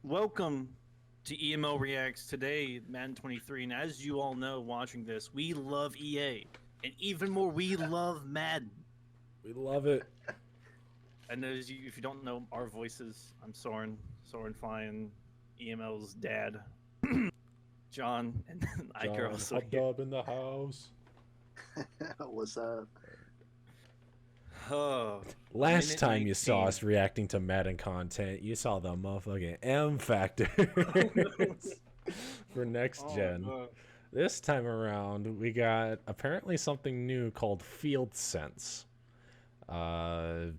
Welcome to EMO Reacts today, Madden 23. And as you all know, watching this, we love EA, and even more, we love Madden. We love it. And if you don't know our voices, I'm Soren Fine, EML's dad, John, and Ike are John also Hot here. Dub in the house. What's up? Oh, Last time you saw 19. us reacting to Madden content, you saw the motherfucking M factor for next gen. God. This time around, we got apparently something new called Field Sense. Have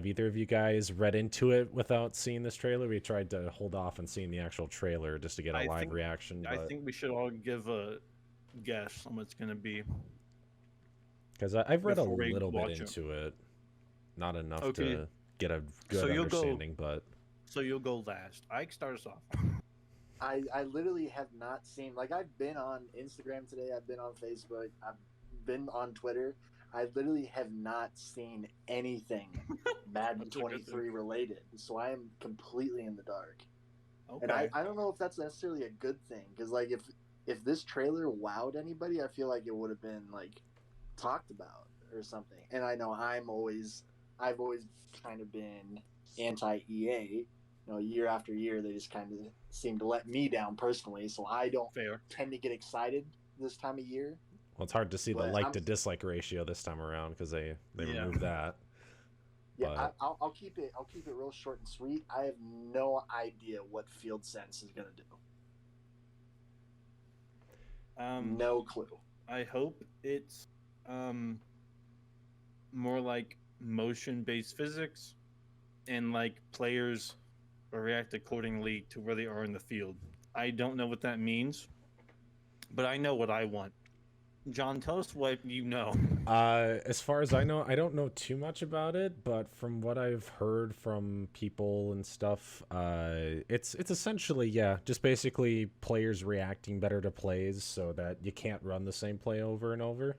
either of you guys read into it without seeing this trailer? We tried to hold off on seeing the actual trailer just to get a live reaction. I think we should all give a guess on what it's going to be. Because I've read a before we little bit watch into it. Not enough Okay. to get a good So you'll go- understanding, but... So you'll go last. Ike, start us off. I literally have not seen, like, I've been on Instagram today, I've been on Facebook, I've been on Twitter. I literally have not seen anything Madden 23 related, so I am completely in the dark. Okay. And I don't know if that's necessarily a good thing, because, like, if this trailer wowed anybody, I feel like it would have been, like, talked about or something. And I know I've always kind of been anti-EA. You know, year after year, they just kind of seem to let me down personally. So I don't Fair. tend to get excited this time of year. Well, it's hard to see the But like to dislike ratio this time around because they removed that. Yeah, But I'll keep it real short and sweet. I have no idea what Field Sense is gonna do. No clue. I hope it's more like motion-based physics, and like players react accordingly to where they are in the field. I don't know what that means, but I know what I want. John, tell us what you know. as far as I know, I don't know too much about it, but from what I've heard from people and stuff, it's essentially just basically players reacting better to plays so that you can't run the same play over and over.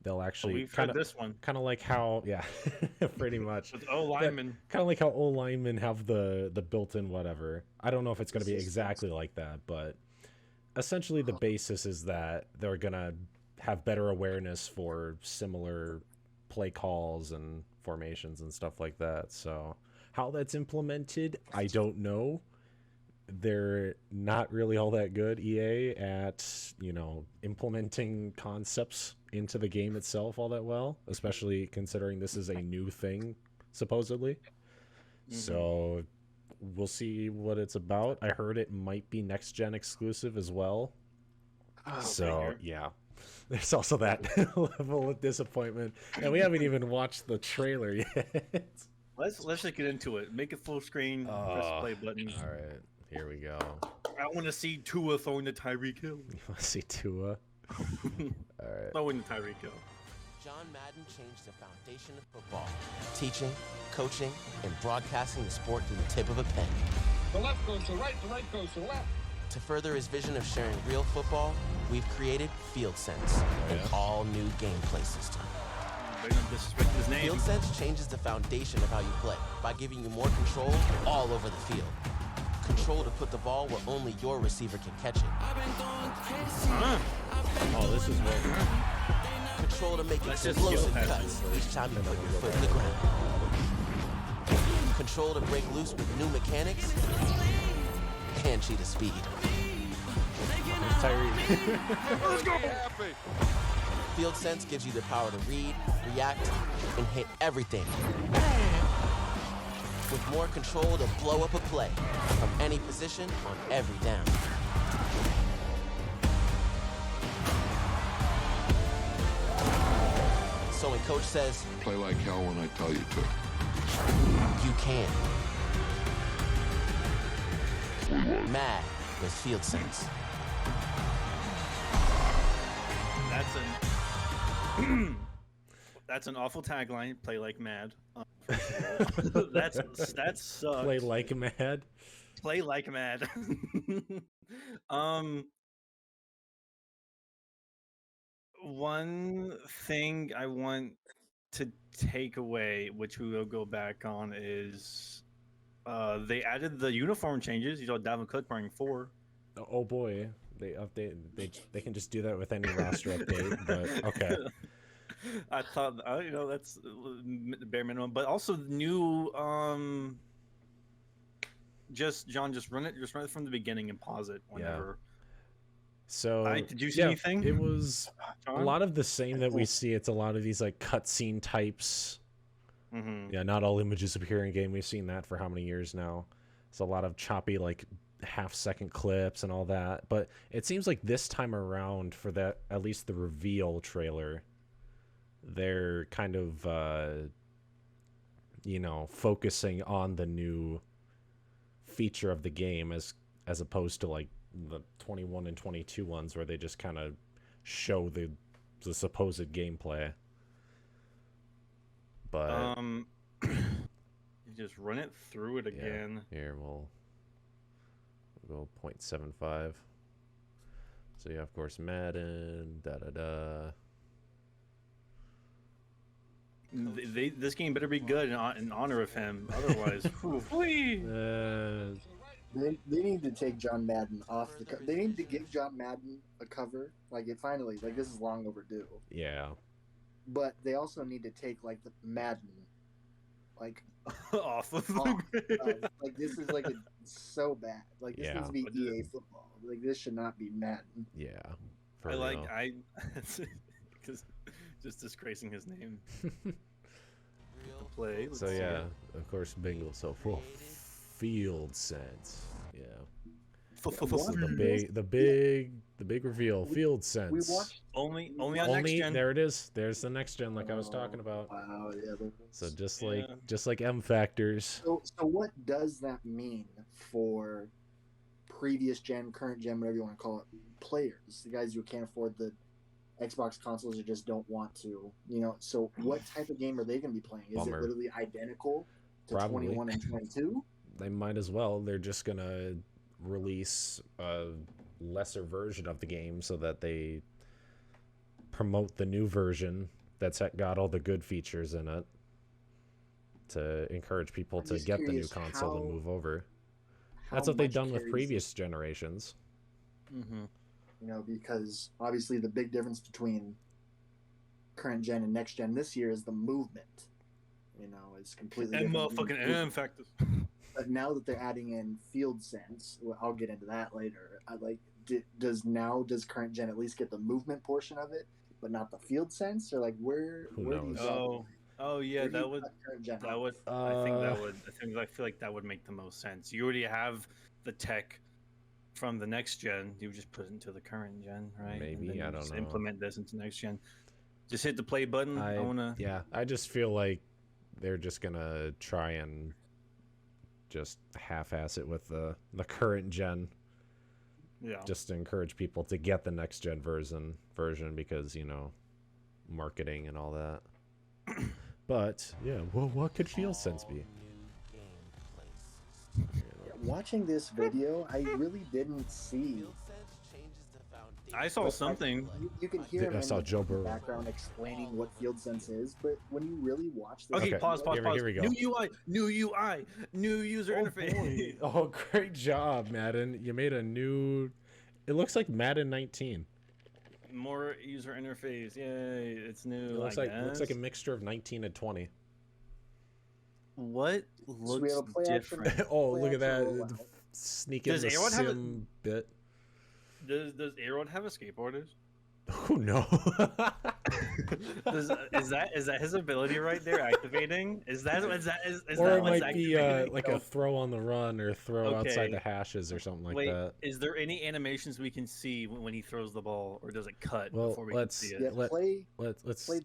They'll actually kind of like how pretty much with O linemen, kind of like how O linemen have the built-in whatever. I don't know if it's going to be exactly like that, but essentially the basis is that they're going to have better awareness for similar play calls and formations and stuff like that. So how that's implemented, I don't know. They're not really all that good, EA, at implementing concepts into the game itself all that well, especially considering this is a new thing supposedly. So we'll see what it's about. I heard it might be next gen exclusive as well. So yeah, there's also that level of disappointment, and we haven't even watched the trailer yet. Let's just get into it. Make it full screen. Press the play button. All right, here we go. I want to see Tua throwing the Tyreek Hill. You want to see Tua? All right. Throwing the Tyreek Hill. John Madden changed the foundation of football, teaching, coaching, and broadcasting the sport to the tip of a pen. The left goes to right, the right goes to left. To further his vision of sharing real football, we've created Field Sense, an all-new gameplay system. They don't disrespect his name. Field Sense changes the foundation of how you play by giving you more control all over the field. Control to put the ball where only your receiver can catch it. Oh, this is what. Control to make That's just explosive skill cuts each time you put your foot in the ground. Control to break loose with new mechanics and cheetah speed. Let's go. Field Sense gives you the power to read, react, and hit everything. With more control to blow up a play from any position on every down. So when coach says, Play like hell when I tell you to. you can. Mad with Field Sense. That's an awful tagline. Play like mad. That sucks. Play like mad. Play like mad. One thing I want to take away, which we will go back on, is They added the uniform changes. You saw Dalvin Cook wearing 4. Oh boy, they update. They can just do that with any roster update. But okay. I thought, that's the bare minimum. But also new, just run it from the beginning and pause it whenever. So did you see anything? It was John? a lot of the same that we see. It's a lot of these like cutscene types. Mm-hmm. Yeah, not all images appear in game. We've seen that for how many years now? It's a lot of choppy like half-second clips and all that. But it seems like this time around, for that, at least the reveal trailer, they're kind of focusing on the new feature of the game as opposed to like the 21 and 22 ones where they just kind of show the supposed gameplay. But you just run it through it again. Here we'll go 0.75. So yeah, of course, Madden, This game better be good in honor of him. Otherwise, They need to take John Madden off the cover. They need to give John Madden a cover. Like, it finally, like, this is long overdue. Yeah. But they also need to take, like, the Madden, like, off of like, this is, like, so bad. Like, this needs to be EA football. Like, this should not be Madden. Yeah. Because just disgracing his name. Play. So yeah, of course, Bengals. So full field sense. Yeah. The big reveal. Field sense. We watched only on next gen. There it is. There's the next gen, like I was talking about. Wow. Yeah. So just like M factors. So what does that mean for previous gen, current gen, whatever you want to call it, players? The guys who can't afford the Xbox consoles or just don't want to, so what type of game are they going to be playing? Is it literally identical to 21 and 22? They might as well. They're just going to release a lesser version of the game so that they promote the new version that's got all the good features in it to encourage people to get the new console and move over. That's what they've done with previous generations. Mm-hmm. Because obviously the big difference between current gen and next gen this year is the movement. It's completely and different. motherfucking M factors. But now that they're adding in field sense, I'll get into that later. Does current gen at least get the movement portion of it, but not the field sense, or like where Who do you knows? Oh yeah, where do you that would. cut current gen That off? would. I feel like that would make the most sense. You already have the tech from the next gen. You just put it into the current gen, right? Maybe, I don't know. Implement this into next gen. Just hit the play button. I just feel like they're just gonna try and just half-ass it with the current gen. Yeah. Just to encourage people to get the next gen version because marketing and all that. But yeah, well, what could field sense be? Watching this video, I really didn't see. I saw something. You can hear him I saw in Joe the Burrow background explaining what field sense is, but when you really watch this, Okay, pause. Here we go. New UI, new user interface. Oh, great job, Madden! You made a new. It looks like Madden 19. More user interface. Yay! It's new. It looks like a mixture of 19 and 20. What looks we have a play action- different? Oh, Play look at that! action rollout. Sneak in Does the Aaron have sim bit. Does Aaron have a skateboarder? Oh no! Is that his ability right there activating? Is or that it what's might be activating? like a throw on the run or throw outside the hashes or something like Wait, that. is there any animations we can see when he throws the ball, or does it cut Well, before we can see it? Yeah, Let's play go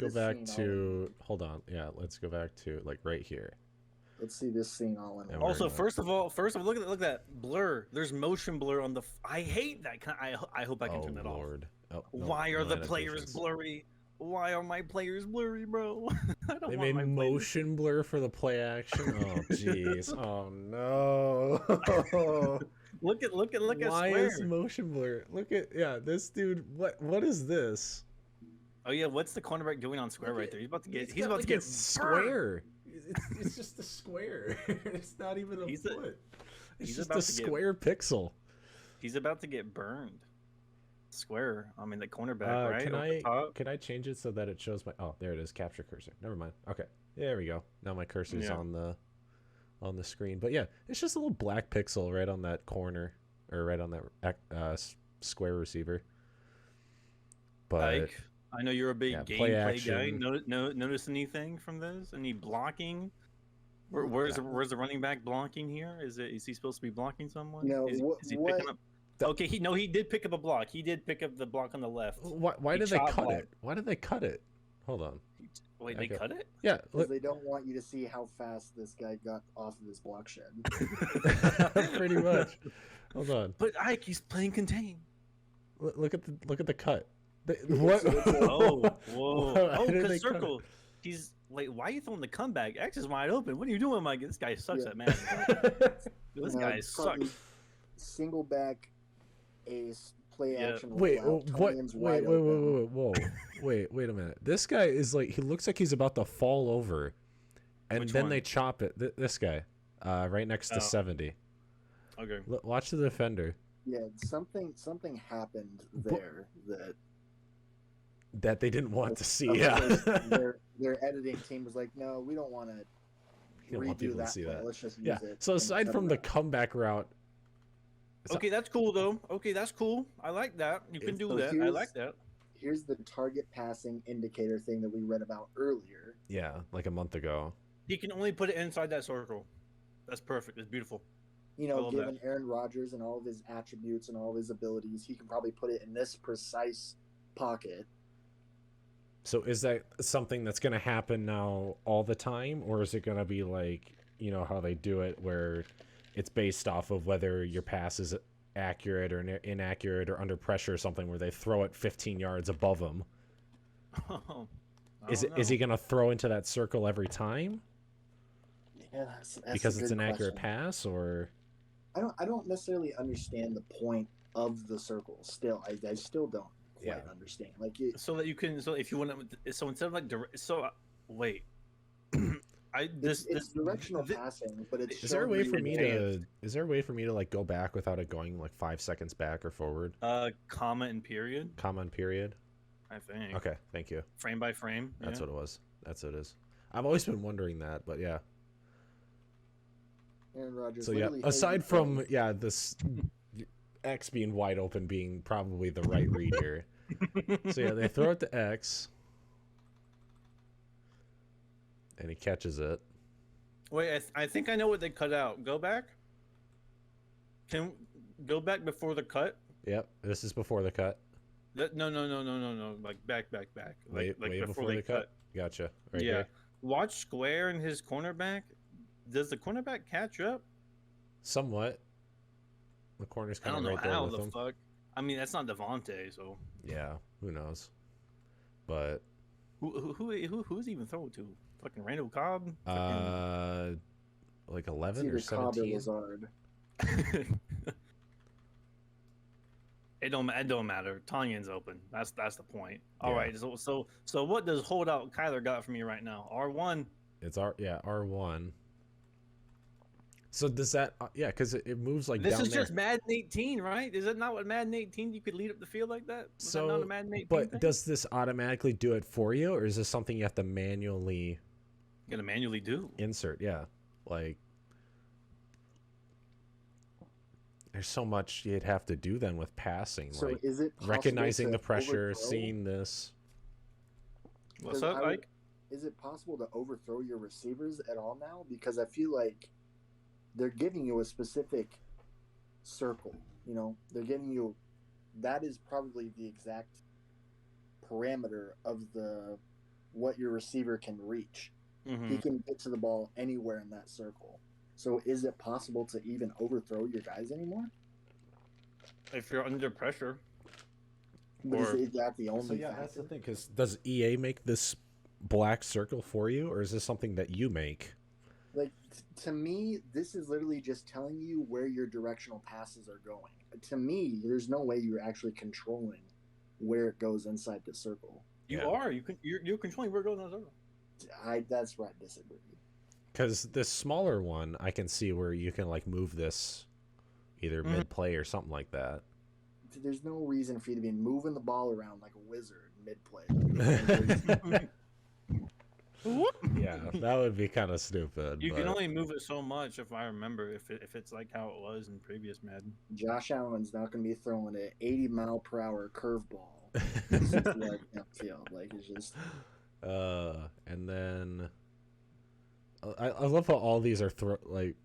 this back scene to. Hold on. Yeah, let's go back to like right here. let's see this scene all in. And all. Also, first of all, look at that blur. There's motion blur on the. I hate that. I hope I can turn that off. Lord. Oh, no, Why are no the players annotations. blurry? Why are my players blurry, bro? I don't They want made my motion blur for the play action. Oh jeez. Oh no. Look at Why Square. is motion blur? Look at this dude. What is this? Oh yeah, what's the cornerback doing on Square right there? He's about to get. He's about to Like get a square. It's just a square. It's not even a He's foot. It's he's just about a to get- square pixel. He's about to get burned. Square. I mean, the cornerback, right? Can Over the top. I change it so that it shows my? Oh, there it is. Capture cursor. Never mind. Okay, there we go. Now my cursor's Yeah. on the screen. But yeah, it's just a little black pixel right on that corner, or right on that square receiver. But Ike, I know you're a big yeah, gameplay play guy. action. Notice anything from this? Any blocking? Where's the running back blocking here? Is he supposed to be blocking someone? No, Is he what- picking up? Okay, he did pick up a block. He did pick up the block on the left. why He did they chop cut block. it? Why did they cut it? Hold on. Wait, they Okay. cut it? Yeah, Because look, they don't want you to see how fast this guy got off of his block shed. pretty much. Hold on. But Ike, he's playing contain. Look at the cut. It's- What? Oh, whoa. Why Oh, did they because cut it? circle. Wait, why are you throwing the comeback? X is wide open. What are you doing, Mike? This guy sucks Yeah. at Madden. This No, guy sucks. probably Single back ace play Yeah. action. Wait, rollout, what? Tony's Wait, wide wait, open. wait, whoa. Wait a minute. This guy is like, he looks like he's about to fall over. And Which then one? they chop it. This guy, right next to Oh. 70. Okay. Watch the defender. Yeah, something happened there That they didn't want to see. of Yeah. course, their editing team was like, no, we don't want to You don't want redo people to that. see play. that. Let's just use Yeah. it. So and aside cut from it the out." comeback route, Okay, that's cool though. Okay, that's cool. I like that. You can do So that. I here's- like that. Here's the target passing indicator thing that we read about earlier. yeah, like a month ago. He can only put it inside that circle. That's perfect. It's beautiful. You I know, love given Aaron Rodgers and all of his attributes and all of his abilities, he can probably put it in this precise pocket. So is that something that's going to happen now all the time, or is it going to be like, you know, how they do it where it's based off of whether your pass is accurate or inaccurate or under pressure or something, where they throw it 15 yards above him? Is he going to throw into that circle every time Yeah, that's because a it's good an accurate question. pass, or I don't necessarily understand the point of the circle. Still, I still don't quite Yeah. understand. Like it, So that you can. So if you want to. So instead of like. Wait. it's directional passing, but it's is there a way showing for you me advanced. to like go back without it going like 5 seconds back or forward? Comma and period. Comma and period. I think. Okay, thank you. Frame by frame. That's yeah. what it was. That's what it is. I've always been wondering that, but yeah. Aaron Rodgers. So yeah, literally aside hated from him. this X being wide open being probably the right read here. So yeah, they throw it to X, and he catches it. Wait, I think I know what they cut out. Go back. Can go back before the cut. Yep, this is before the cut. No. Like back. Like, Way before they the cut. Gotcha. Right yeah. here. Watch Square and his cornerback. Does the cornerback catch up? Somewhat. The corner's I kind don't of know right there how with the him. fuck. I mean, that's not Devontae, so Yeah, who knows? But who's even throwing to? Fucking Randall Cobb. like It's 11 or either Cobb or 17. Lazard. It don't matter. Tanyan's open. That's the point. All Yeah. right. So what does holdout Kyler got for me right now? R1. It's R1. So does that because it moves like This down is there. just Madden 18, right? Is it not what Madden 18 you could lead up the field like that? Was that not a Madden 18 but thing? does this automatically do it for you, or is this something you have to manually You gotta manually do. insert? Yeah, like there's so much you'd have to do then with passing, So like is it possible recognizing to the pressure, overthrow? seeing this. What's Because up, I would- Mike? Is it possible to overthrow your receivers at all now? Because I feel like they're giving you a specific circle. You know, they're giving you that is probably the exact parameter of the what your receiver can reach. Mm-hmm. He can get to the ball anywhere in that circle. So is it possible to even overthrow your guys anymore? If you're under pressure. But Or- is that the only So yeah, factor? that's the thing. Because does EA make this black circle for you, or is this something that you make? Like to me, this is literally just telling you where your directional passes are going. To me, there's no way you're actually controlling where it goes inside the circle. You Yeah. are. You're controlling where it goes on the circle. That's where I disagree. Because this smaller one, I can see where you can like move this either mid-play or something like that. There's no reason for you to be moving the ball around like a wizard mid-play. Yeah, that would be kind of stupid. You but... can only move it so much, if I remember, if it's like how it was in previous Madden. Josh Allen's not going to be throwing an 80-mile-per-hour curveball. Field. Like, it's just... And then... I love how all these are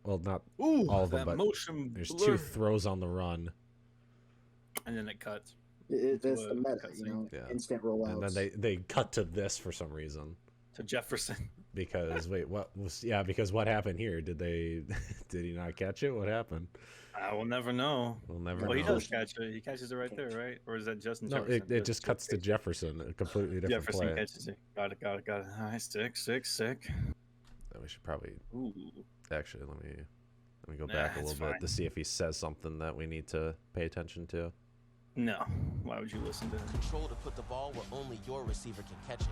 not all of them, but there's blur. 2 throws on the run. And then it cuts. That's the meta, Yeah. instant rollouts. And then they cut to this for some reason. To Jefferson. Because because what happened here? Did he not catch it? What happened? I will never know. We'll never Well, know. he does catch it. He catches it right there, right? Or is that Justin Jefferson? No, it just cuts to Jefferson. A completely different Jefferson play. catches it. Got it. All right, sick. We should probably Ooh. actually let me go back a it's little bit fine. to see if he says something that we need to pay attention to. No. Why would you listen to him? Control to put the ball where only your receiver can catch it.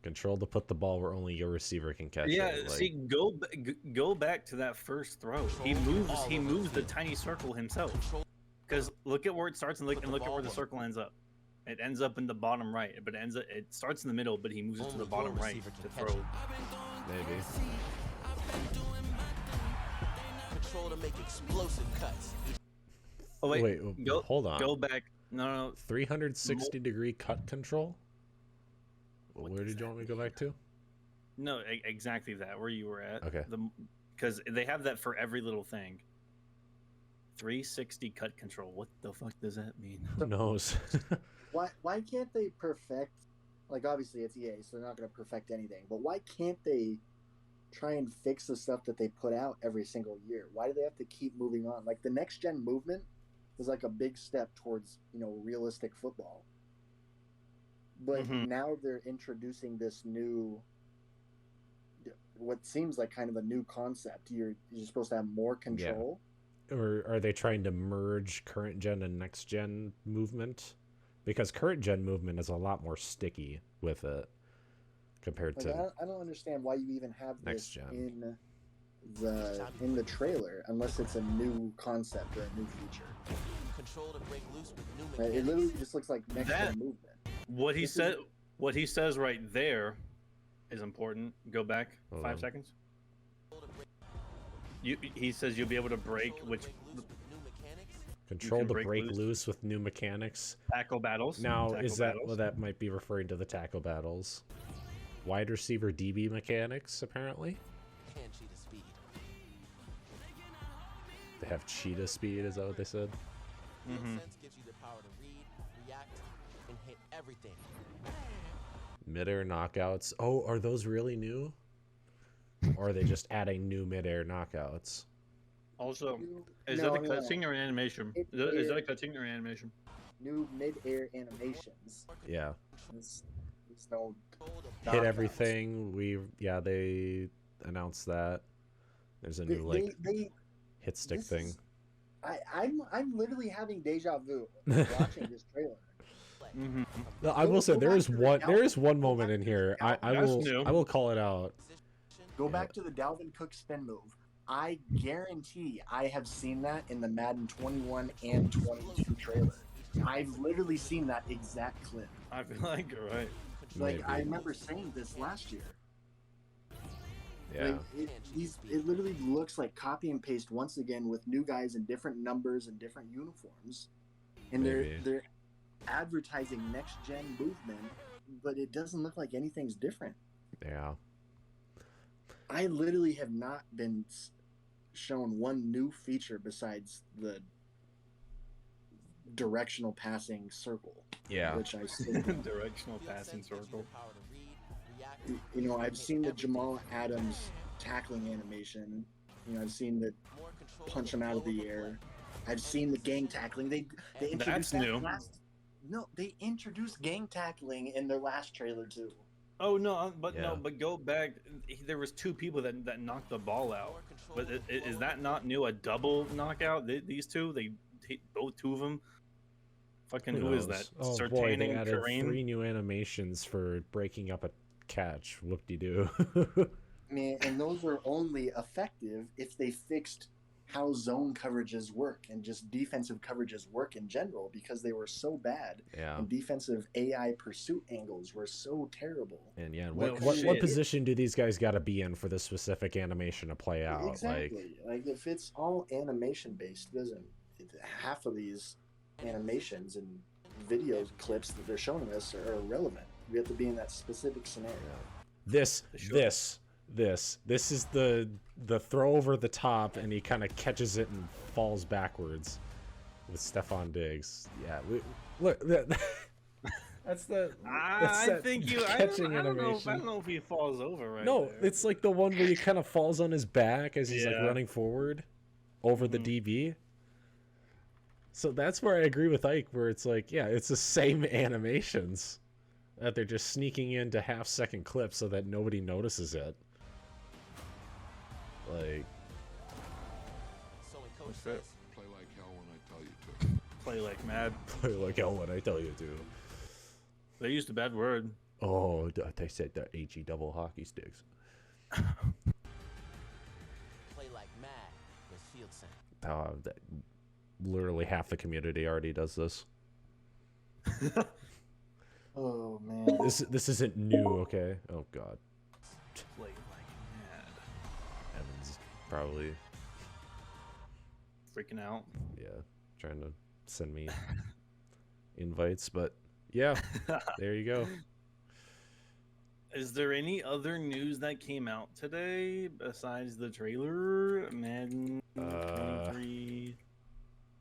Control to put the ball where only your receiver can catch Yeah, it. see, go back to that first throw. He moves the tiny circle himself. Because look at where it starts and look at where the circle ends up. It ends up in the bottom right, but it starts in the middle, but he moves it to the bottom right to throw. Maybe. Control to make explosive cuts. Oh wait, hold on. Go back. No. 360-degree cut control. Where did you want me to go back to? No, exactly that. Where you were at. Okay. Because they have that for every little thing. 360 cut control. What the fuck does that mean? Who knows? Why can't they perfect? Like, obviously it's EA, so they're not going to perfect anything. But why can't they try and fix the stuff that they put out every single year? Why do they have to keep moving on? Like, the next gen movement was like a big step towards realistic football. But now they're introducing this new, what seems like kind of a new concept. You're supposed to have more control. Yeah. Or are they trying to merge current gen and next gen movement? Because current gen movement is a lot more sticky with it compared to. I don't understand why you even have next this gen. in the trailer unless it's a new concept or a new feature. Control to break loose with new It mechanics. literally just looks like next gen movement. What he says right there is important. Go back 5 seconds. He says you'll be able to break Control to break break loose. loose with new mechanics. tackle battles. Now, Tackle is that battles. well? That might be referring to the tackle battles. Wide receiver DB mechanics, apparently. And cheetah speed. They have cheetah speed. Is that what they said? Field sense gives you the power to read, react, and hit everything. Midair knockouts. Oh, are those really new? Or are they just adding new midair knockouts? Also, is that a cutscene or an animation? Is that a cutscene or an animation? New mid-air animations. Yeah. It's no Hit knockouts. everything. They announced that. There's a new They hit stick this thing. is- I'm literally having deja vu watching this trailer. No, I will say there is one moment in here. I That's new. will call it out. Go back to the Dalvin Cook spin move. I guarantee I have seen that in the Madden 21 and 22 trailer. I've literally seen that exact clip. I feel like you're right. Like, Maybe. I remember saying this last year. Yeah. Like, it literally looks like copy and paste once again with new guys in different numbers and different uniforms. And Maybe. they're advertising next gen movement, but it doesn't look like anything's different. Yeah. I literally have not been shown one new feature besides the directional passing circle. Yeah. Which I see. Directional passing circle. I've seen the Jamal Adams tackling animation. I've seen the punch him out of the air. I've seen the gang tackling. They introduced That's new. They introduced gang tackling in their last trailer too. Oh no, but Yeah. but go back. There was 2 people that knocked the ball out. But is that not new? A double knockout? These two, both 2 of them. Fucking who is that? Oh Surtain boy, they and added Kareem? 3 new animations for breaking up a catch. Whoop-de-doo. Man, and those are only effective if they fixed how zone coverages work and just defensive coverages work in general, because they were so bad Yeah. and defensive AI pursuit angles were so terrible. And yeah, Well, what shit. position do these guys got to be in for this specific animation to play out? Exactly. Like if it's all animation based, half of these animations and video clips that they're showing us are irrelevant. We have to be in that specific scenario. This is the throw over the top, and he kind of catches it and falls backwards with Stephon Diggs. Yeah, look. That's the. I think you. I catching don't know. animation. I don't know if he falls over right. No, there. it's like the one where he kind of falls on his back as he's like Yeah. running forward over the DB. So that's where I agree with Ike, where it's like, yeah, it's the same animations that they're just sneaking into half-second clips so that nobody notices it. Like, So when coach That's says, Play like hell when I tell you to. Play like mad. play like hell when I tell you to. They used a bad word. Oh, they said the HE double hockey sticks. play like mad with field sound. Literally half the community already does this. Oh man. This isn't new, okay? Oh god, Play like mad. Evan's probably Freaking out. trying to send me invites, but yeah, there you go. Is there any other news that came out today besides the trailer? Madden 23.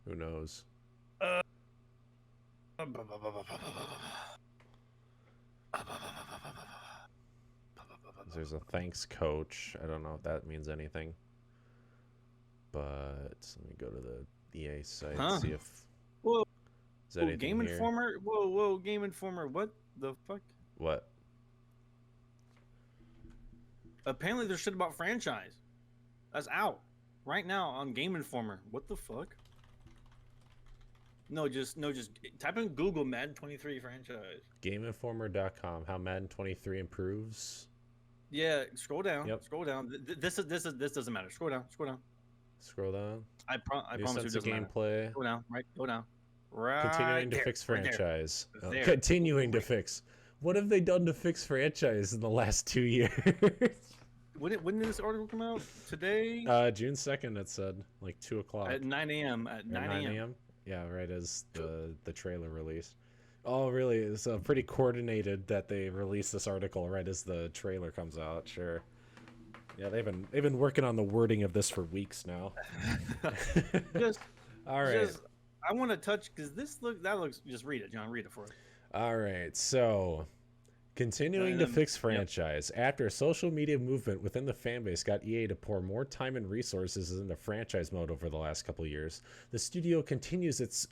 Who knows? There's a thanks coach. I don't know if that means anything. But let me go to the EA site Huh. see if Whoa, is anything Game here. Informer. Whoa, Game Informer. What the fuck? What? Apparently, there's shit about franchise. That's out right now on Game Informer. What the fuck? No, just type in Google Madden 23 franchise. GameInformer.com. How Madden 23 improves. Yeah, scroll down. Yep. Scroll down. This doesn't matter. Scroll down. Scroll down. Scroll down. I New promise you it sense of doesn't matter. gameplay. Go down. Right. Go down. Right. Continuing to there, fix right there. franchise. Oh, There. continuing to fix. What have they done to fix franchise in the last 2 years? When did this article come out? Today June 2nd, it said, like 2 o'clock. at 9 a.m. At Or 9 a.m. Yeah, right as the trailer released. Oh, really? It's pretty coordinated that they release this article right as the trailer comes out. Sure. Yeah, they've been working on the wording of this for weeks now. Just, All right. just, I want to touch because that looks. Just read it, John. Read it for us. All right, so continuing to fix Yep. franchise. After a social media movement within the fanbase got EA to pour more time and resources into franchise mode over the last couple of years, the studio continues its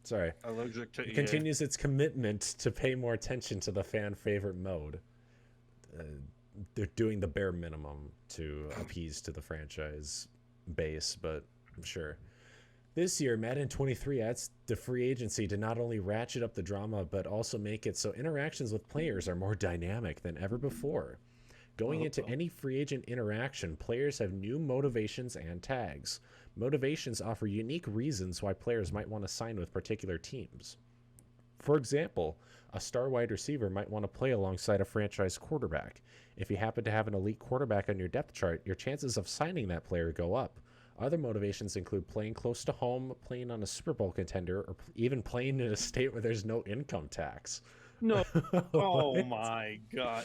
sorry, Allergic to it continues its commitment to pay more attention to the fan favorite mode. They're doing the bare minimum to appease to the franchise base, but I'm sure. This year, Madden 23 adds the free agency to not only ratchet up the drama, but also make it so interactions with players are more dynamic than ever before. Going into any free agent interaction, players have new motivations and tags. Motivations offer unique reasons why players might want to sign with particular teams. For example, a star wide receiver might want to play alongside a franchise quarterback. If you happen to have an elite quarterback on your depth chart, your chances of signing that player go up. Other motivations include playing close to home, playing on a Super Bowl contender, or even playing in a state where there's no income tax. No. Oh What? my god.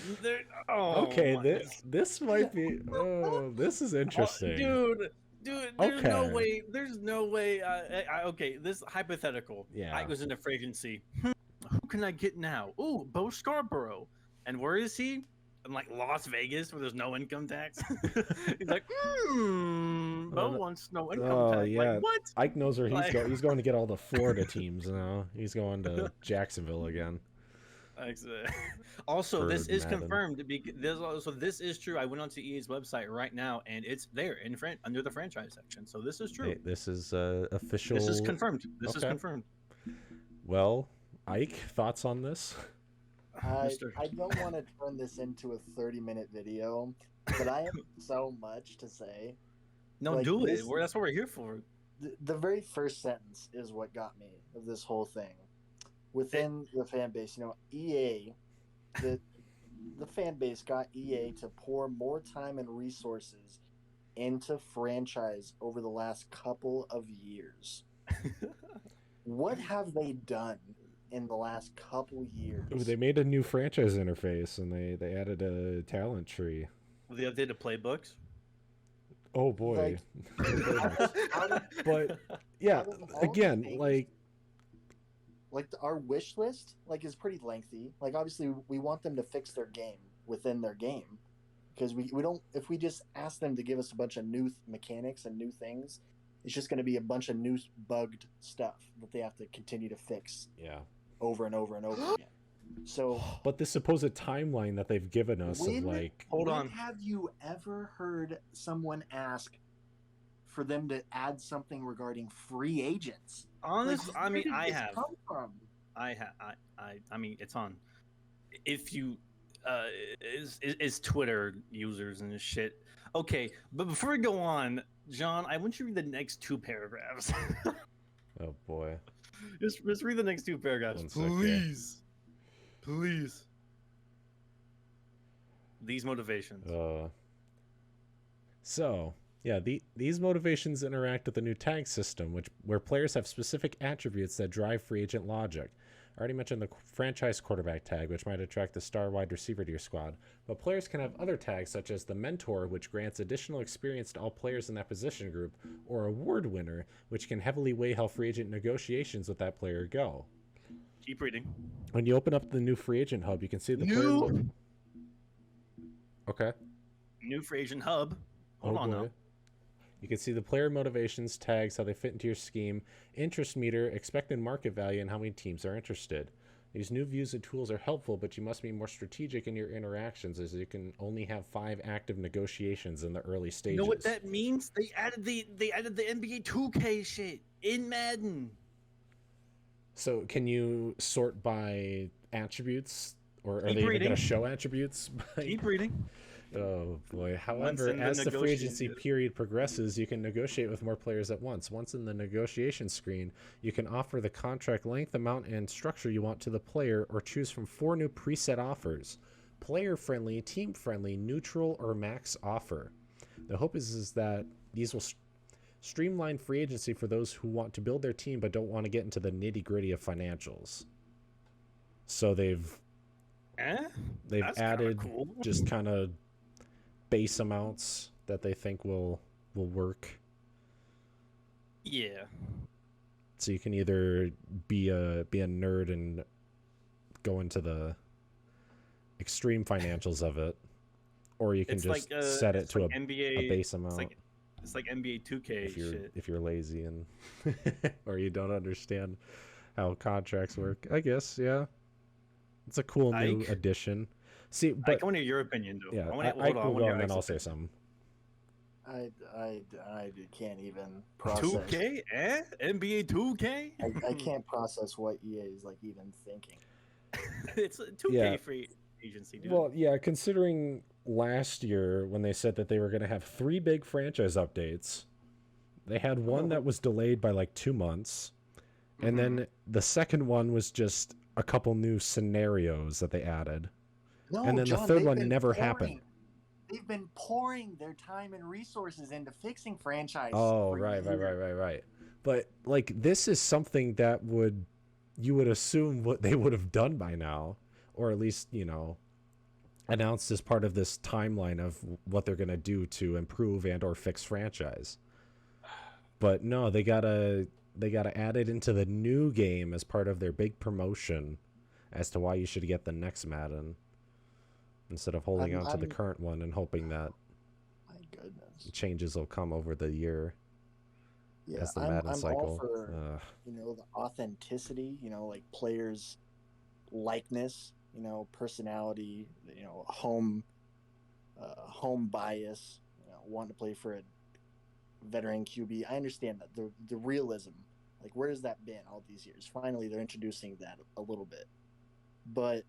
Okay, my- this might be. Oh, this is interesting. Dude, there's no Okay. way. There's no way. Okay, this hypothetical. Yeah. I was in a free agency. Who can I get now? Ooh, Bo Scarborough. And where is he? In like Las Vegas, where there's no income tax. He's like, Bo wants no income Oh, tax. yeah. Like, what? Ike knows where he's Like- going. He's going to get all the Florida teams now. He's going to Jacksonville again. Also, this For is Madden. confirmed. This is true. I went onto EA's website right now, and it's there in under the franchise section. So this is true. Hey, this is official. This is confirmed. This is Okay. confirmed. Well, Ike, thoughts on this? I don't want to turn this into a 30-minute video, but I have so much to say. No, Like, do it. this- That's what we're here for. The very first sentence is what got me of this whole thing. Within the fan base, EA, the fan base got EA to pour more time and resources into franchise over the last couple of years. What have they done in the last couple years? Ooh, they made a new franchise interface and they added a talent tree. Well, they updated playbooks. Oh boy. Out of- But yeah, out of all the again, things- like our wish list is pretty lengthy. Like, obviously we want them to fix their game within their game, because we don't, if we just ask them to give us a bunch of new mechanics and new things, it's just going to be a bunch of new bugged stuff that they have to continue to fix yeah. over and over and over again. So But this supposed timeline that they've given us of like, Hold when on. have you ever heard someone ask for them to add something regarding free agents? Honest, Like, I mean, where did I this have. come from? I mean, it's on. If you, is Twitter users and shit. Okay, but before we go on, John, I want you to read the next two paragraphs. oh boy. just read the next two paragraphs, 1 sec here. please. Please. These motivations. So yeah, these motivations interact with the new tag system, where players have specific attributes that drive free agent logic. I already mentioned the franchise quarterback tag, which might attract the star wide receiver to your squad, but players can have other tags such as the mentor, which grants additional experience to all players in that position group, or award winner, which can heavily weigh how free agent negotiations with that player go. Keep reading. When you open up the new free agent hub, you can see the player. Okay. New free agent hub. Hold on boy. now. You can see the player motivations, tags, how they fit into your scheme, interest meter, expected market value, and how many teams are interested. These new views and tools are helpful, but you must be more strategic in your interactions, as you can only have 5 active negotiations in the early stages. You know what that means? They added the NBA 2K shit in Madden. So can you sort by attributes, or are Keep they even reading. going to show attributes? Keep reading. Oh boy. Once However, in the as the free agency negotiation- period progresses, you can negotiate with more players at once. Once in the negotiation screen, you can offer the contract length, amount, and structure you want to the player, or choose from 4 new preset offers: player-friendly, team-friendly, neutral, or max offer. The hope is that these will streamline free agency for those who want to build their team but don't want to get into the nitty-gritty of financials. So they've That's kinda added cool. just kind of base amounts that they think will work. Yeah. So you can either be a nerd and go into the extreme financials of it, or you can It's just like, set it it's to like a NBA base amount It's like NBA 2K shit. if you're lazy and or you don't understand how contracts work. I guess, yeah. It's a cool new Ike? addition. See, I but want to hear your opinion, though. yeah, I want I to will go and then I'll say something. I can't even process. 2K? NBA 2K? I can't process what EA is even thinking. It's a 2K Yeah. free agency, dude. Well, yeah, considering last year when they said that they were going to have 3 big franchise updates, they had one that was delayed by 2 months, and then the second one was just a couple new scenarios that they added. No, And then the John, third they've one been never pouring- happened. They've been pouring their time and resources into fixing franchise. Oh, for right. years. But this is something that you would assume what they would have done by now, or at least announced as part of this timeline of what they're gonna do to improve and or fix franchise. But no, they gotta add it into the new game as part of their big promotion as to why you should get the next Madden, instead of holding on to the current one and hoping that My goodness. changes will come over the year Yeah, as the I'm Madden cycle. all for Ugh. the authenticity. Players' likeness. Personality. Home bias. Wanting to play for a veteran QB. I understand that the realism. Where has that been all these years? Finally, they're introducing that a little bit, but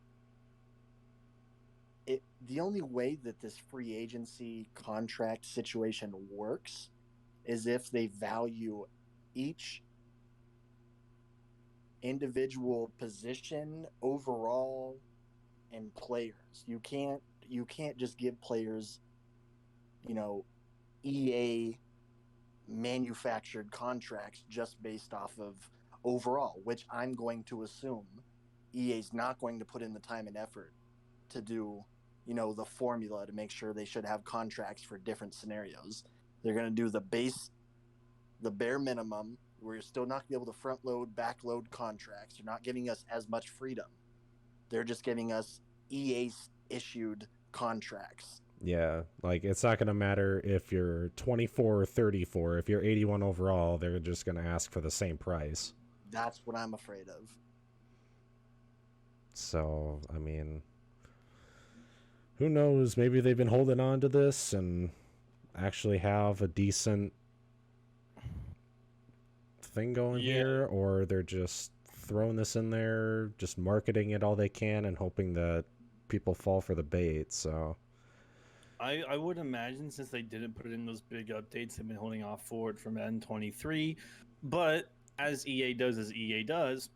the only way that this free agency contract situation works is if they value each individual position overall and players. You can't just give players, EA manufactured contracts just based off of overall, which I'm going to assume EA's not going to put in the time and effort to do, the formula to make sure they should have contracts for different scenarios. They're going to do the bare minimum. We're still not going to be able to front load, back load contracts. They're not giving us as much freedom. They're just giving us EA issued contracts. Yeah, like it's not going to matter if you're 24 or 34. If you're 81 overall, they're just going to ask for the same price. That's what I'm afraid of. So, I mean, who knows? Maybe they've been holding on to this and actually have a decent thing going here, or they're just throwing this in there, just marketing it all they can and hoping that people fall for the bait. So I would imagine, since they didn't put it in those big updates, they've been holding off for it from Madden 23. But as EA does,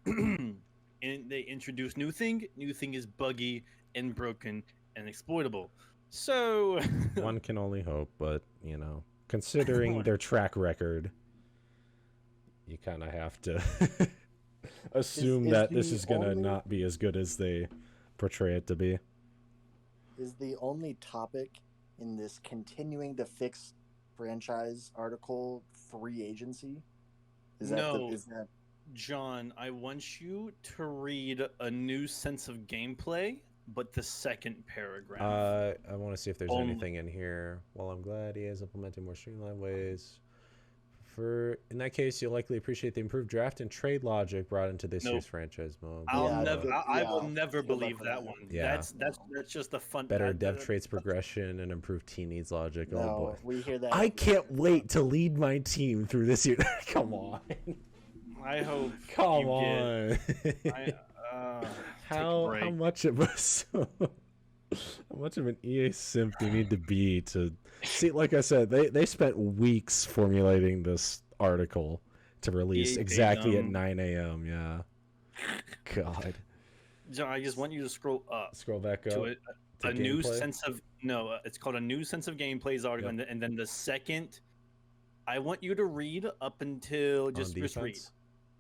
and they introduce new thing is buggy and broken and exploitable. So one can only hope, but considering their track record, you kind of have to assume that this is going to not be as good as they portray it to be. Is the only topic in this continuing to fix franchise article free agency? Is that John, I want you to read a new sense of gameplay, but the second paragraph. I want to see if there's anything in here. Well, I'm glad he is implementing more streamlined ways. In that case, you'll likely appreciate the improved draft and trade logic brought into this year's franchise mode. I will never believe that one. Yeah. That's just a fun. Better dev traits progression and improved team needs logic. No, oh boy, we hear that. I can't wait to lead my team through this year. Come on. I hope. Come on. How much of an EA simp do you need to be to see? Like I said, they spent weeks formulating this article to release exactly at 9 a.m. Yeah. God. John, I just want you to scroll up. Scroll back up. To a new sense of it's called a new sense of gameplay's article, and then the second, I want you to read up until just read.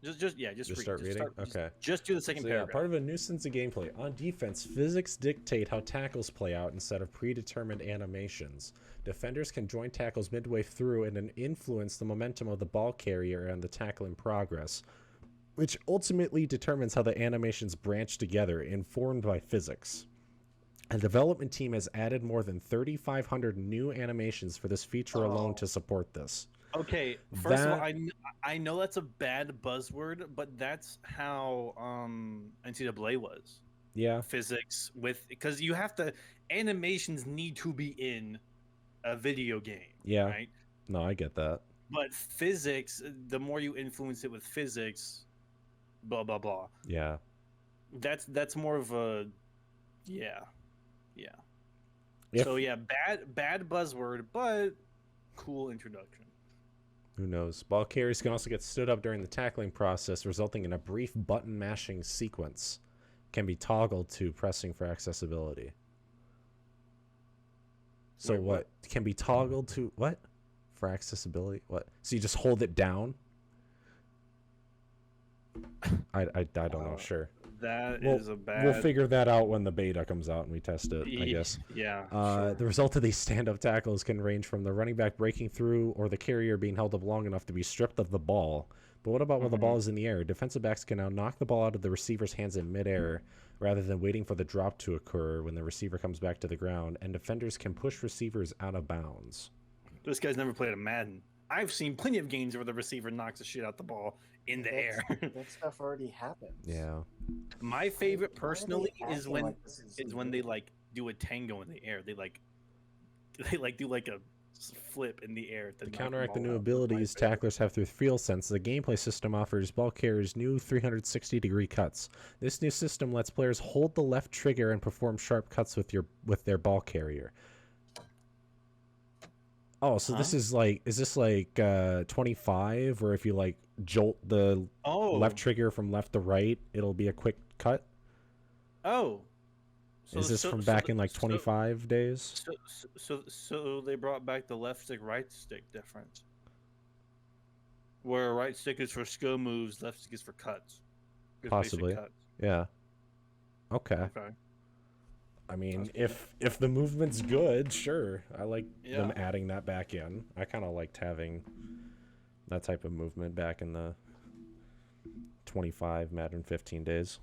Just read. Start reading? Okay. Just do the second paragraph. Part of a nuisance of gameplay. On defense, physics dictate how tackles play out instead of predetermined animations. Defenders can join tackles midway through and then influence the momentum of the ball carrier and the tackle in progress, which ultimately determines how the animations branch together, informed by physics. A development team has added more than 3,500 new animations for this feature alone to support this. Okay, first of all, I know that's a bad buzzword, but that's how NCAA was. Yeah. Physics because you have to, animations need to be in a video game. Yeah. Right? No, I get that. But physics, the more you influence it with physics, blah blah blah. Yeah. That's more of a yeah. So yeah, bad buzzword, but cool introduction. Who knows? Ball carriers can also get stood up during the tackling process, resulting in a brief button mashing sequence. Can be toggled to pressing for accessibility. So what can be toggled to what? For accessibility? What? So you just hold it down? I don't know. Sure. We'll figure that out when the beta comes out and we test it, I guess. Yeah. Sure. The result of these stand-up tackles can range from the running back breaking through or the carrier being held up long enough to be stripped of the ball. But what about when the ball is in the air? Defensive backs can now knock the ball out of the receiver's hands in midair rather than waiting for the drop to occur when the receiver comes back to the ground, and defenders can push receivers out of bounds. This guy's never played a Madden. I've seen plenty of games where the receiver knocks the shit out the ball in the air. That stuff already happens. Yeah. My favorite personally is when they like do a tango in the air. They do like a flip in the air. To counteract the new abilities tacklers have through field sense, the gameplay system offers ball carriers new 360-degree cuts. This new system lets players hold the left trigger and perform sharp cuts with their ball carrier. Oh, so this is like, is this like 25, where if you like jolt the left trigger from left to right, it'll be a quick cut? Oh. So is this from back in like 25 days? So they brought back the left stick, right stick difference. Where right stick is for skill moves, left stick is for cuts. Possibly. Cuts. Yeah. Okay. I mean, if the movement's good, sure. I like them adding that back in. I kind of liked having that type of movement back in the 25 Madden 15 days.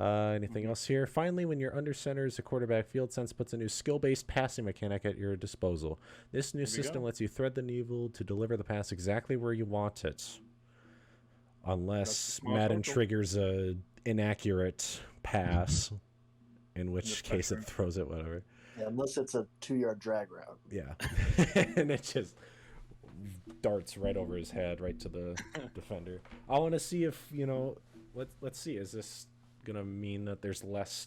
Anything else here? Finally, when you're under center as a quarterback, Field Sense puts a new skill-based passing mechanic at your disposal. This new system lets you thread the needle to deliver the pass exactly where you want it. Unless Madden triggers a inaccurate pass, in which case it throws it, whatever. Yeah, unless it's a 2-yard drag route. Yeah. And it just darts right over his head, right to the defender. I want to see if, you know, let's see, is this gonna mean that there's less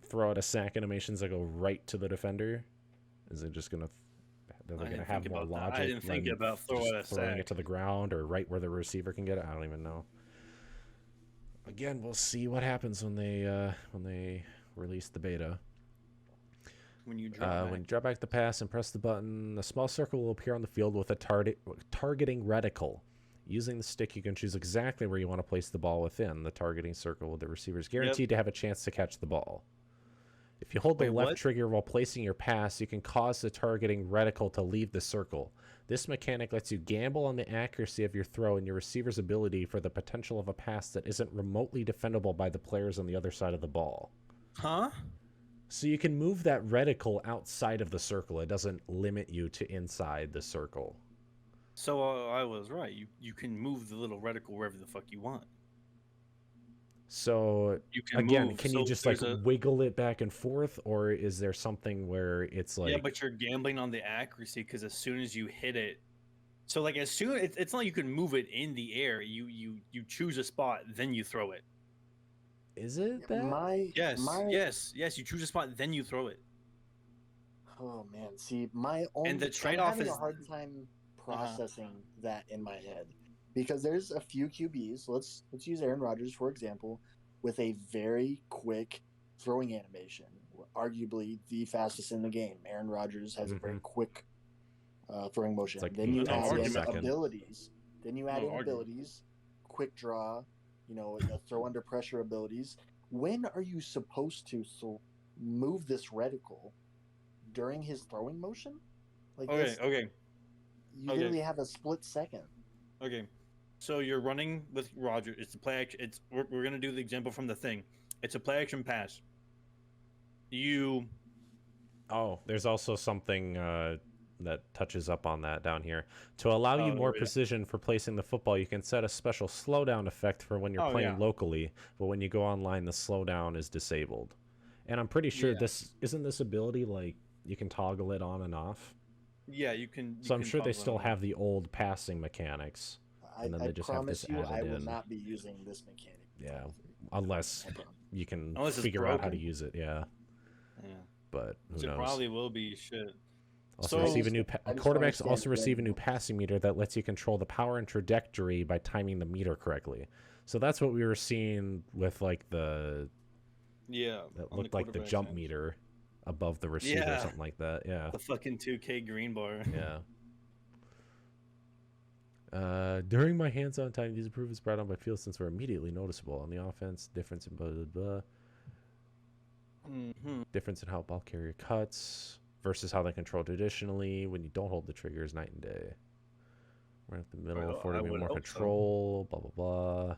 throw out a sack animations that go right to the defender? Is it just gonna have more logic? I didn't think about throwing it to the ground or right where the receiver can get it. I don't even know. Again, we'll see what happens when they release the beta. When you drop back the pass and press the button, a small circle will appear on the field with a targeting reticle. Using the stick, you can choose exactly where you want to place the ball within the targeting circle. The receiver is guaranteed to have a chance to catch the ball. If you hold the left trigger while placing your pass, you can cause the targeting reticle to leave the circle. This mechanic lets you gamble on the accuracy of your throw and your receiver's ability for the potential of a pass that isn't remotely defendable by the players on the other side of the ball. Huh? So you can move that reticle outside of the circle. It doesn't limit you to inside the circle. So I was right. You can move the little reticle wherever the fuck you want. So can you just like wiggle it back and forth, or is there something where it's like? Yeah, but you're gambling on the accuracy because as soon as you hit it, so like as soon it's not like you can move it in the air. You choose a spot, then you throw it. Is it that? Yes. You choose a spot, then you throw it. Oh man, see, my own. And the trade-off is a hard time processing that in my head, because there's a few QBs. Let's use Aaron Rodgers for example, with a very quick throwing animation, arguably the fastest in the game. Aaron Rodgers has a very quick throwing motion. Like then you add in abilities. Quick draw, throw under pressure abilities. When are you supposed to move this reticle during his throwing motion? Okay. You literally have a split second. Okay, so you're running with Roger. It's the play action. We're gonna do the example from the thing. It's a play action pass. There's also something that touches up on that down here. To allow you more precision for placing the football, you can set a special slowdown effect for when you're playing locally, but when you go online, the slowdown is disabled. And I'm pretty sure this ability, like, you can toggle it on and off. Yeah, you can. So I'm sure they still have the old passing mechanics, and then they just have this added in. I will not be using this mechanic. Yeah, unless you can figure out how to use it. Yeah. But who knows? It probably will be shit. Quarterbacks also receive a new passing meter that lets you control the power and trajectory by timing the meter correctly. So that's what we were seeing with like that looked like the jump meter above the receiver or something like that. Yeah. The fucking 2K green bar. Yeah. During my hands-on time, these improvements brought on by field sense were immediately noticeable. On the offense, difference in blah, blah, blah. Difference in how ball carrier cuts versus how they control traditionally. When you don't hold the trigger is night and day. Right at the middle, affording me more control, blah, blah, blah.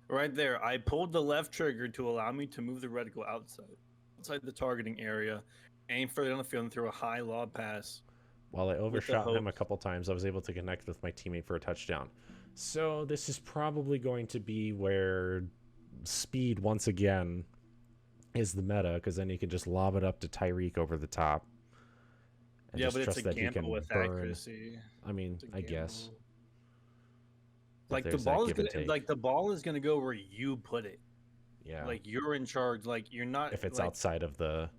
Right there, I pulled the left trigger to allow me to move the reticle outside the targeting area, aim further on the field and throw a high lob pass. While I overshot him a couple times, I was able to connect with my teammate for a touchdown. So this is probably going to be where speed once again is the meta, because then you can just lob it up to Tyreek over the top. And Yeah, just but it's trust a that he can gamble with burn. accuracy. I mean, It's a I guess. gamble. But Like the there's that ball is give and gonna, take. like the ball is gonna go where you put it. Yeah. Like you're in charge. Like you're not. If it's like, outside of the.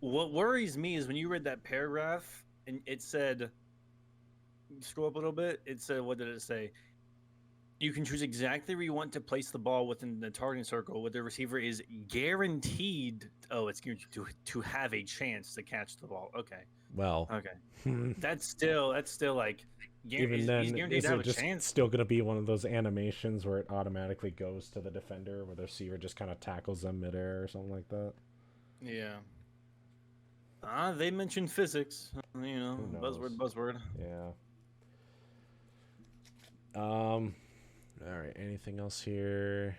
What worries me is when you read that paragraph and it said, scroll up a little bit. It said, what did it say? You can choose exactly where you want to place the ball within the targeting circle, where the receiver is guaranteed. Oh, it's guaranteed to have a chance to catch the ball. Okay. Well. Okay. That's still like. Even he's then, guaranteed is to have it a just chance. still going to be one of those animations where it automatically goes to the defender, where the receiver just kind of tackles them midair or something like that? Yeah. They mentioned physics. You know, Who knows? buzzword. Yeah. All right. Anything else here?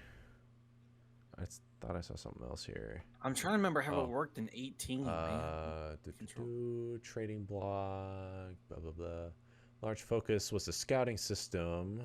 Thought I saw something else here. I'm trying to remember how Oh. it worked in 18. man. Trading block. Blah blah blah. Large focus was the scouting system.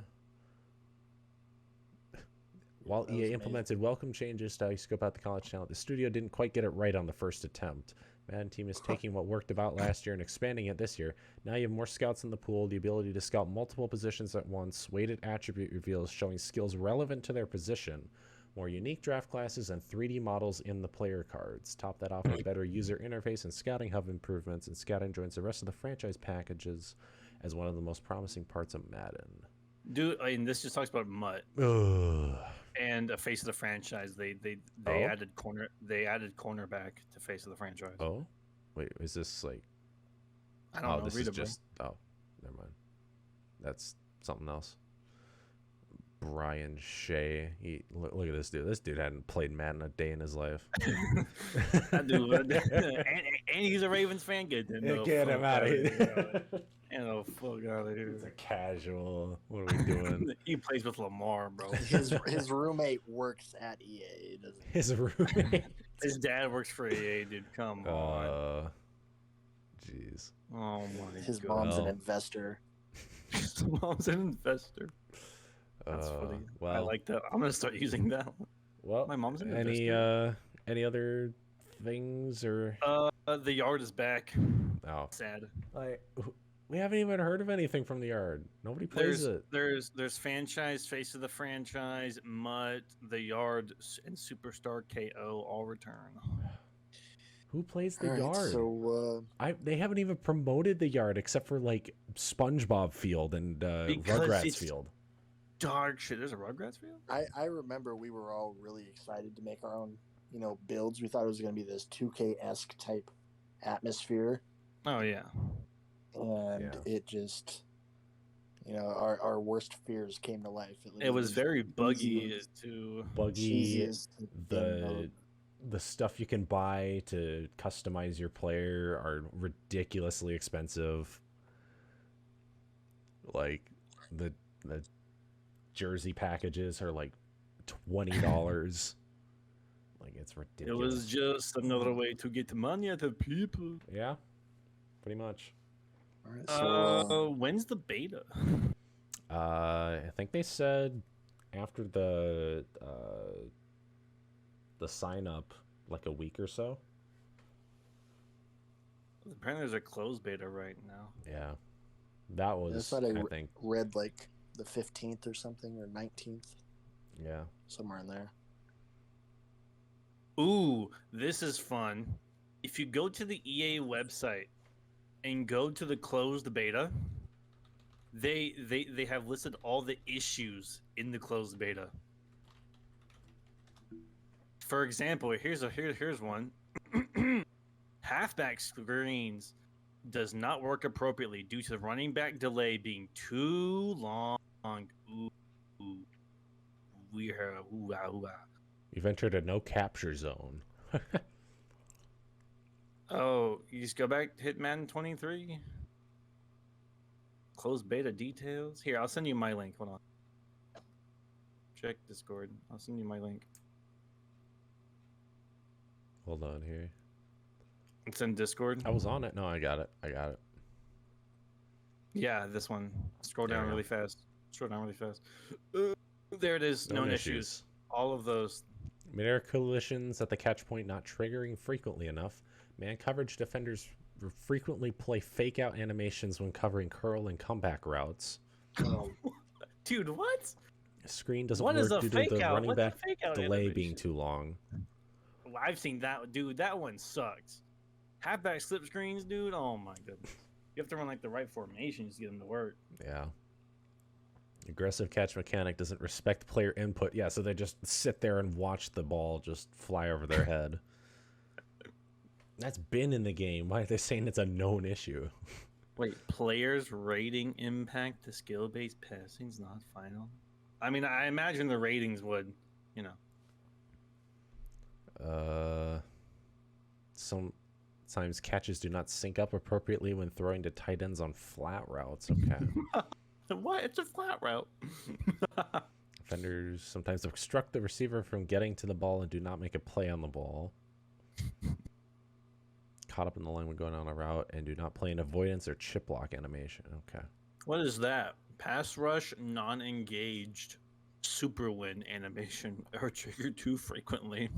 While That was EA amazing. implemented welcome changes to how you scope out the college talent, the studio didn't quite get it right on the first attempt. Madden team is taking what worked about last year and expanding it this year. Now you have more scouts in the pool, the ability to scout multiple positions at once, weighted attribute reveals showing skills relevant to their position, more unique draft classes, and 3D models in the player cards. Top that off with better user interface and scouting hub improvements, and scouting joins the rest of the franchise packages as one of the most promising parts of Madden. Dude, I mean, this just talks about Mutt Ugh. and a face of the franchise. They Oh? added cornerback to face of the franchise. Oh? Wait, is this like... I don't know. This Read is it, bro. just... Oh, never mind. That's something else. Brian Shea. Look at this dude. This dude hadn't played Madden a day in his life. That dude, and he's a Ravens fan. Get him out of here. Get the fuck out of here. It's a casual. What are we doing? He plays with Lamar, bro. His roommate works at EA. Doesn't he? His roommate. His dad works for EA, dude. Come on. Jeez. Oh my His god. mom's an Well. investor. His mom's an investor. That's funny. Well, I like that. I'm gonna start using that one. Well, My mom's an any investor. any other things or? The yard is back. Oh, Sad. we haven't even heard of anything from the yard. Nobody plays it. There's franchise, face of the franchise, Mutt, the yard, and Superstar KO all return. Who plays the All right, yard? So They haven't even promoted the yard except for like SpongeBob Field and Because Rugrats it's- Field. Dog shit. There's a Rugrats field. I remember we were all really excited to make our own, builds. We thought it was going to be this 2K-esque type atmosphere, Oh yeah. and Yeah. it just, our worst fears came to life. It was very buggy easy. too. Buggy. cheesiest thing The stuff you can buy to customize your player are ridiculously expensive. Like the jersey packages are like $20. Like it's It ridiculous. was just another way to get money out of people. Yeah, pretty much. All right, so When's the beta? I think they said after the sign up, like a week or so. Apparently, there's a closed beta right now. Yeah, that was thought I I think read like the 15th or something, or 19th, yeah. somewhere in there. Ooh, this is fun. If you go to the EA website and go to the closed beta, they have listed all the issues in the closed beta. For example, here's one. Halfback screens does not work appropriately due to the running back delay being too long. Ooh. We are ooh, ah, ooh, ah. You've entered a no capture zone. Oh, you just go back, hit Madden 23. Closed beta details. Here, I'll send you my link. Hold on. Check Discord. I'll send you my link. Hold on here. It's in Discord. I was on it. No, I got it. Yeah, this one. Scroll There down we go. really fast. Scroll down really fast. There it is. Known issues. All of those. Mid-air collisions at the catch point not triggering frequently enough. Man coverage defenders frequently play fake out animations when covering curl and comeback routes. Dude, what? Screen doesn't What is work a due to fake the out? running What's a back fake out delay being animation? too long. Well, I've seen that, dude. That one sucks. Halfback slip screens, dude. Oh my goodness. You have to run like the right formations to get them to work. Yeah. Aggressive catch mechanic doesn't respect player input. Yeah, so they just sit there and watch the ball just fly over their head. That's been in the game. Why are they saying it's a known issue? Wait, players rating impact to skill-based passing's not final? I mean, I imagine the ratings would, you know. Sometimes catches do not sync up appropriately when throwing to tight ends on flat routes. Okay. What? It's a flat route. Defenders sometimes obstruct the receiver from getting to the ball and do not make a play on the ball. Caught up in the line when going on a route and do not play an avoidance or chip block animation. Okay. What is that? Pass rush non-engaged super win animation or triggered too frequently.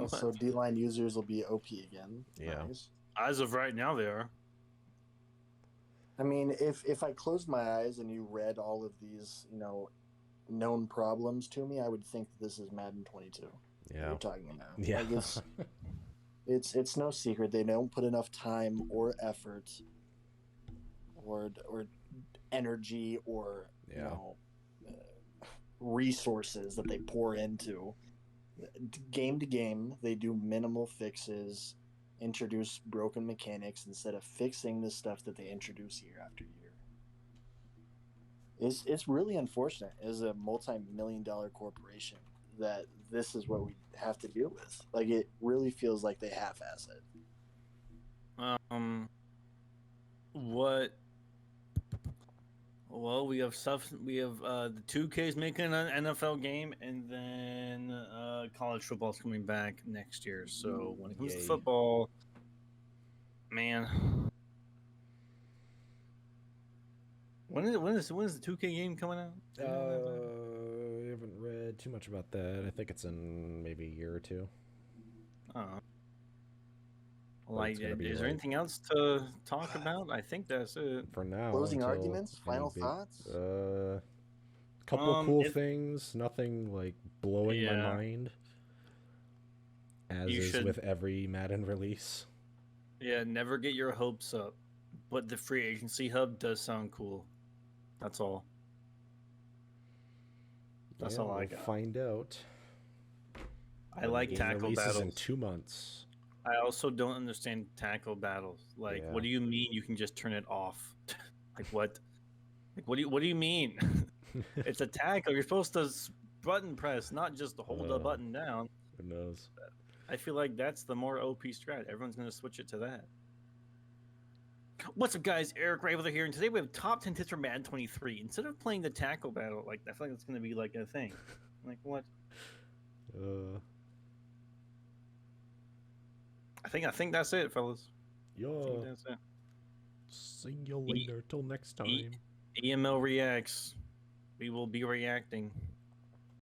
So D-line users will be OP again. Yeah. Nice. As of right now, they are. I mean, if I closed my eyes and you read all of these, known problems to me, I would think that this is Madden 22. Yeah. We're talking about. Yeah. Like it's no secret they don't put enough time or effort or energy or resources that they pour into game to game. They do minimal fixes, introduce broken mechanics instead of fixing the stuff that they introduce year after year. It's really unfortunate as a multi-million-dollar corporation that this is what we have to deal with. Like, it really feels like they half-ass it. What? Well, we have stuff. We have the 2Ks making an NFL game, and then college football's coming back next year. So when it comes to Yay. football, man, when is the 2K game coming out? I haven't read too much about that. I think it's in maybe a year or two. Oh. But Like, it's gonna be is there like- anything else to talk about? I think that's it. For now. Closing until arguments? any Final big- thoughts? Couple of cool if- things. Nothing like blowing my Yeah. mind. As You is should- with every Madden release. Yeah, never get your hopes up. But the free agency hub does sound cool. That's all. That's all I we'll got. find out. I like Game tackle releases battles. in 2 months. I also don't understand tackle battles. Like, Yeah. what do you mean you can just turn it off? Like, what? Like, what do you mean? It's a tackle. You're supposed to button press, not just hold the button down. Who knows? I feel like that's the more OP strat. Everyone's going to switch it to that. What's up, guys? Eric Raveler here, and today we have top 10 tips for Madden 23. Instead of playing the tackle battle, like, I feel like it's going to be like a thing. Like, what? I think that's it, fellas. I think Yo, that's it. see you later. Till next time. EML reacts. We will be reacting.